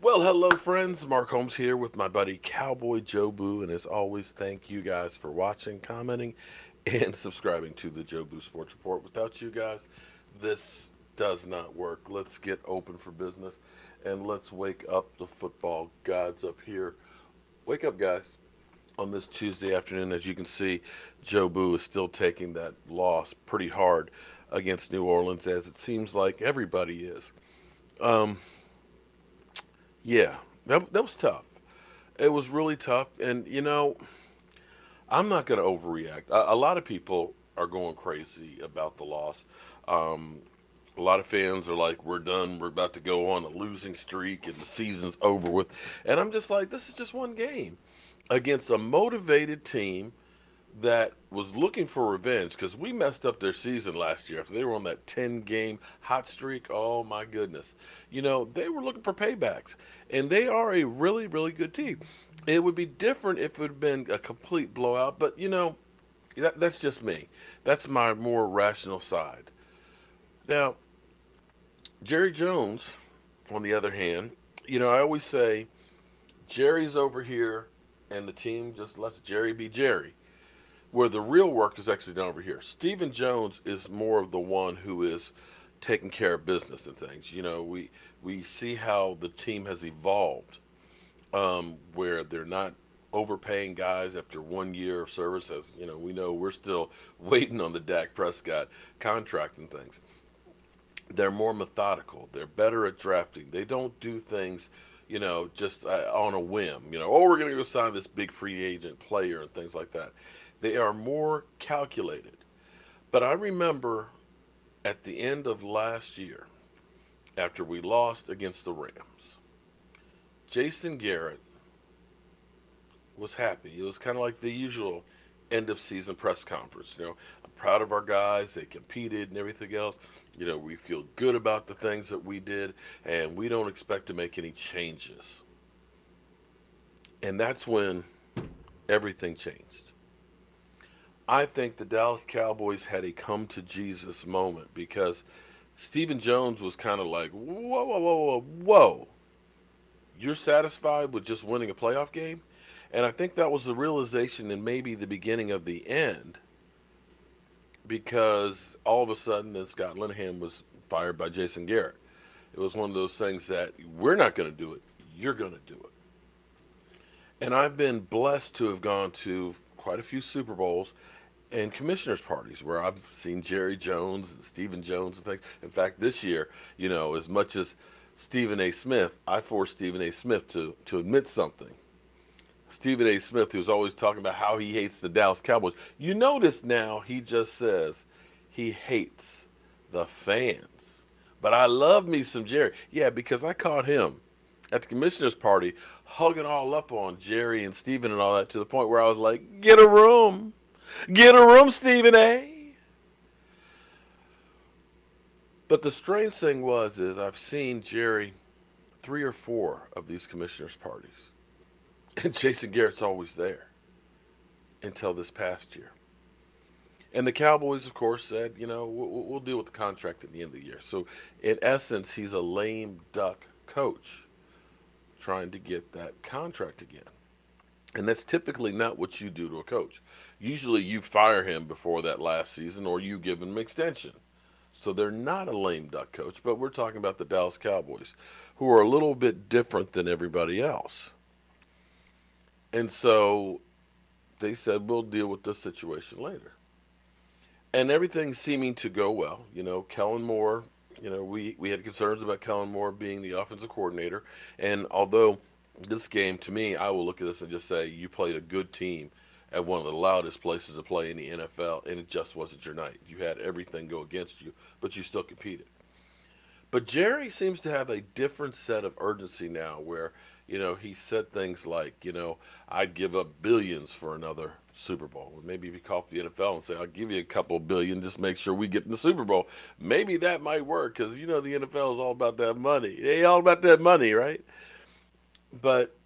Well, hello, friends. Mark Holmes here with my buddy Cowboy Joe Boo. And as always, thank you guys for watching, commenting, and subscribing to the Joe Boo Sports Report. Without you guys, this does not work. Let's get open for business and let's wake up the football gods up here. Wake up, guys. On this Tuesday afternoon, as you can see, Joe Boo is still taking that loss pretty hard against New Orleans, as it seems like everybody is. Um, yeah, that was tough. It was really tough. And, I'm not going to overreact. A lot of people are going crazy about the loss. Um, a lot of fans are like, we're done. We're about to go on a losing streak and the season's over with. And I'm just like, this is just one game against a motivated team that was looking for revenge because we messed up their season last year after they were on that 10-game hot streak. Oh my goodness. They were looking for paybacks, and they are a really, really good team. It would be different if it had been a complete blowout, but that's just me. That's my more rational side. Now, Jerry Jones, on the other hand, I always say Jerry's over here and the team just lets Jerry be Jerry, where the real work is actually done over here. Stephen Jones is more of the one who is taking care of business and things. We see how the team has evolved, where they're not overpaying guys after 1 year of service. As we know we're still waiting on the Dak Prescott contract and things. They're more methodical. They're better at drafting. They don't do things, just on a whim. Oh, we're going to go sign this big free agent player and things like that. They are more calculated. But I remember at the end of last year, after we lost against the Rams, Jason Garrett was happy. It was kind of like the usual end of season press conference. I'm proud of our guys. They competed and everything else. We feel good about the things that we did, and we don't expect to make any changes. And that's when everything changed. I think the Dallas Cowboys had a come to Jesus moment because Stephen Jones was kind of like, whoa, whoa, whoa, whoa, whoa. You're satisfied with just winning a playoff game? And I think that was the realization and maybe the beginning of the end because all of a sudden then Scott Linehan was fired by Jason Garrett. It was one of those things that we're not going to do it, you're going to do it. And I've been blessed to have gone to quite a few Super Bowls and commissioners parties where I've seen Jerry Jones and Stephen Jones and things. In fact, this year, as much as Stephen A. Smith, I forced Stephen A. Smith to admit something. Stephen A. Smith, who's always talking about how he hates the Dallas Cowboys. You notice now he just says he hates the fans. But I love me some Jerry. Yeah, because I caught him at the commissioners party hugging all up on Jerry and Stephen and all that to the point where I was like, get a room. Get a room, Stephen A. But the strange thing is I've seen Jerry 3 or 4 of these commissioners parties. And Jason Garrett's always there until this past year. And the Cowboys, of course, said, we'll deal with the contract at the end of the year. So, in essence, he's a lame duck coach trying to get that contract again. And that's typically not what you do to a coach. Usually you fire him before that last season or you give him an extension. So they're not a lame duck coach, but we're talking about the Dallas Cowboys, who are a little bit different than everybody else. And so they said, we'll deal with this situation later. And everything's seeming to go well. Kellen Moore, we had concerns about Kellen Moore being the offensive coordinator. And although this game, to me, I will look at this and just say, you played a good team at one of the loudest places to play in the NFL, and it just wasn't your night. You had everything go against you, but you still competed. But Jerry seems to have a different set of urgency now where, he said things like, I'd give up billions for another Super Bowl. Maybe if you call up the NFL and say, I'll give you a couple billion, just make sure we get in the Super Bowl. Maybe that might work because, the NFL is all about that money. They all about that money, right? But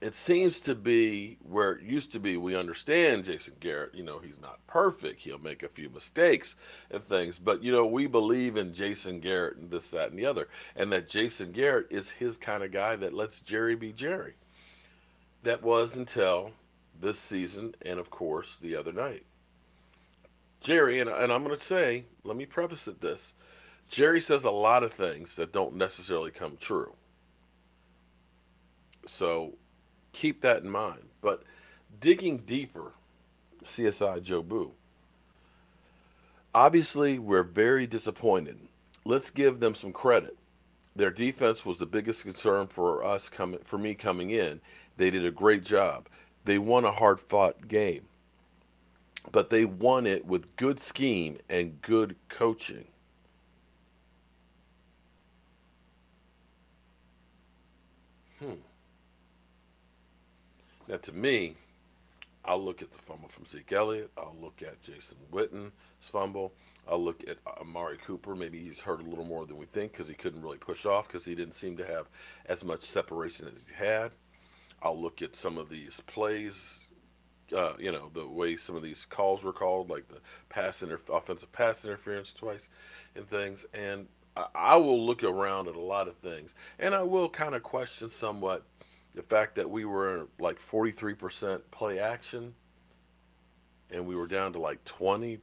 it seems to be where it used to be. We understand Jason Garrett, he's not perfect. He'll make a few mistakes and things, but we believe in Jason Garrett and this, that, and the other, and that Jason Garrett is his kind of guy that lets Jerry be Jerry. That was until this season, and of course the other night. Jerry, and I'm going to say, let me preface it this: Jerry says a lot of things that don't necessarily come true. So keep that in mind. But digging deeper, CSI Joe Boo. Obviously, we're very disappointed. Let's give them some credit. Their defense was the biggest concern for me coming in. They did a great job. They won a hard-fought game, but they won it with good scheme and good coaching. Hmm. Now, to me, I'll look at the fumble from Zeke Elliott. I'll look at Jason Witten's fumble. I'll look at Amari Cooper. Maybe he's hurt a little more than we think because he couldn't really push off because he didn't seem to have as much separation as he had. I'll look at some of these plays, the way some of these calls were called, like the offensive pass interference twice and things. And I will look around at a lot of things. And I will kind of question somewhat the fact that we were like 43% play action and we were down to like 20,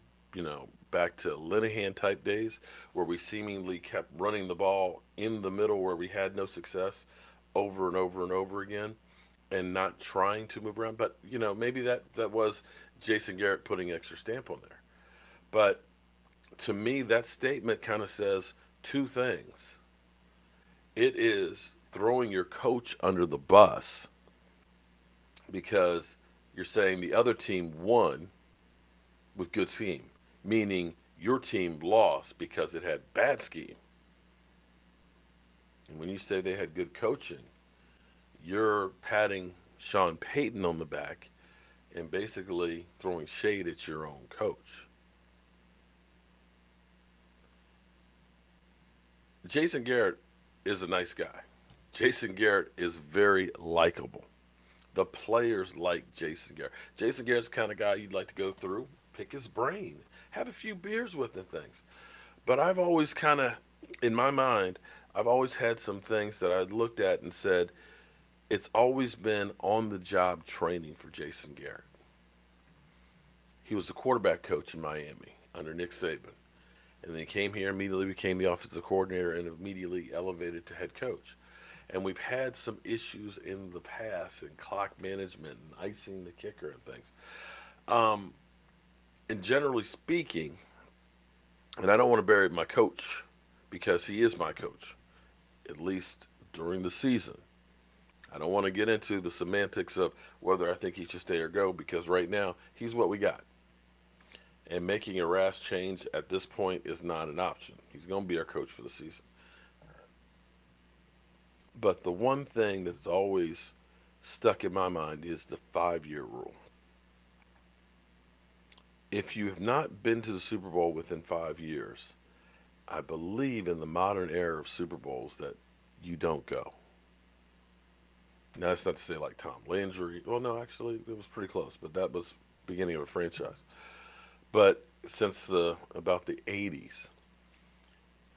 back to Linehan type days where we seemingly kept running the ball in the middle where we had no success over and over and over again and not trying to move around. But, maybe that was Jason Garrett putting extra stamp on there. But to me, that statement kind of says two things. It is throwing your coach under the bus because you're saying the other team won with good scheme, meaning your team lost because it had bad scheme. And when you say they had good coaching, you're patting Sean Payton on the back and basically throwing shade at your own coach. Jason Garrett is a nice guy. Jason Garrett is very likable. The players like Jason Garrett. Jason Garrett's the kind of guy you'd like to go through, pick his brain, have a few beers with and things. But I've always kind of, in my mind, I've always had some things that I looked at and said, it's always been on the job training for Jason Garrett. He was the quarterback coach in Miami under Nick Saban. And then he came here, immediately became the offensive coordinator, and immediately elevated to head coach. And we've had some issues in the past in clock management and icing the kicker and things. Um, and generally speaking, and I don't want to bury my coach because he is my coach, at least during the season. I don't want to get into the semantics of whether I think he should stay or go because right now he's what we got. And making a rash change at this point is not an option. He's going to be our coach for the season. But the one thing that's always stuck in my mind is the 5-year rule. If you have not been to the Super Bowl within 5 years, I believe in the modern era of Super Bowls that you don't go. Now, that's not to say like Tom Landry. Well, no, actually, it was pretty close, but that was beginning of a franchise. But since about the 80s,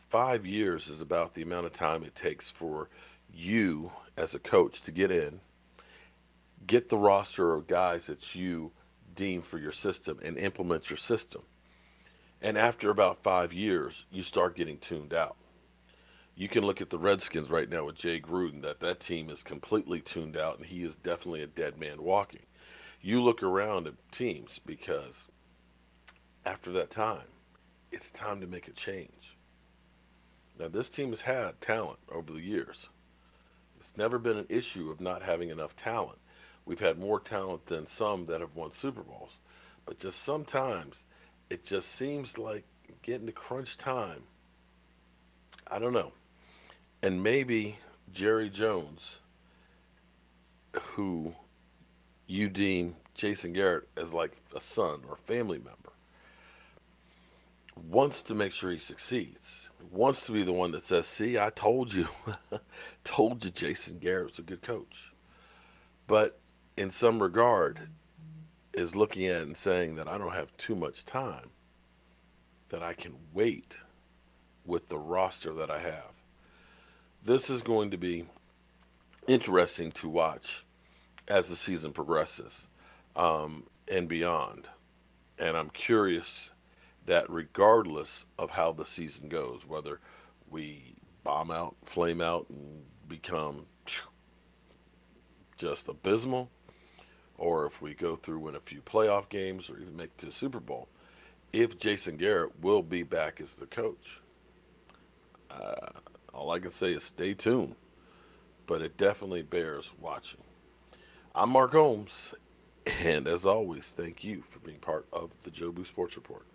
5 years is about the amount of time it takes for you as a coach to get in, get the roster of guys that you deem for your system, and implement your system. And after about 5 years, you start getting tuned out. You can look at the Redskins right now with Jay Gruden, that team is completely tuned out, and he is definitely a dead man walking. You look around at teams because after that time, it's time to make a change. Now, this team has had talent over the years. It's never been an issue of not having enough talent. We've had more talent than some that have won Super Bowls. But just sometimes, it just seems like getting to crunch time. I don't know. And maybe Jerry Jones, who you deem Jason Garrett as like a son or family member, wants to make sure he succeeds. Wants to be the one that says, see, I told you. Told you Jason Garrett was a good coach. but in some regard is looking at it and saying that I don't have too much time, that I can wait with the roster that I have. This is going to be interesting to watch as the season progresses, and beyond. And I'm curious that regardless of how the season goes, whether we bomb out, flame out, and become just abysmal, or if we go through win a few playoff games or even make it to the Super Bowl, if Jason Garrett will be back as the coach. Uh, all I can say is stay tuned, but it definitely bears watching. I'm Mark Holmes, and as always, thank you for being part of the Joe Boo Sports Report.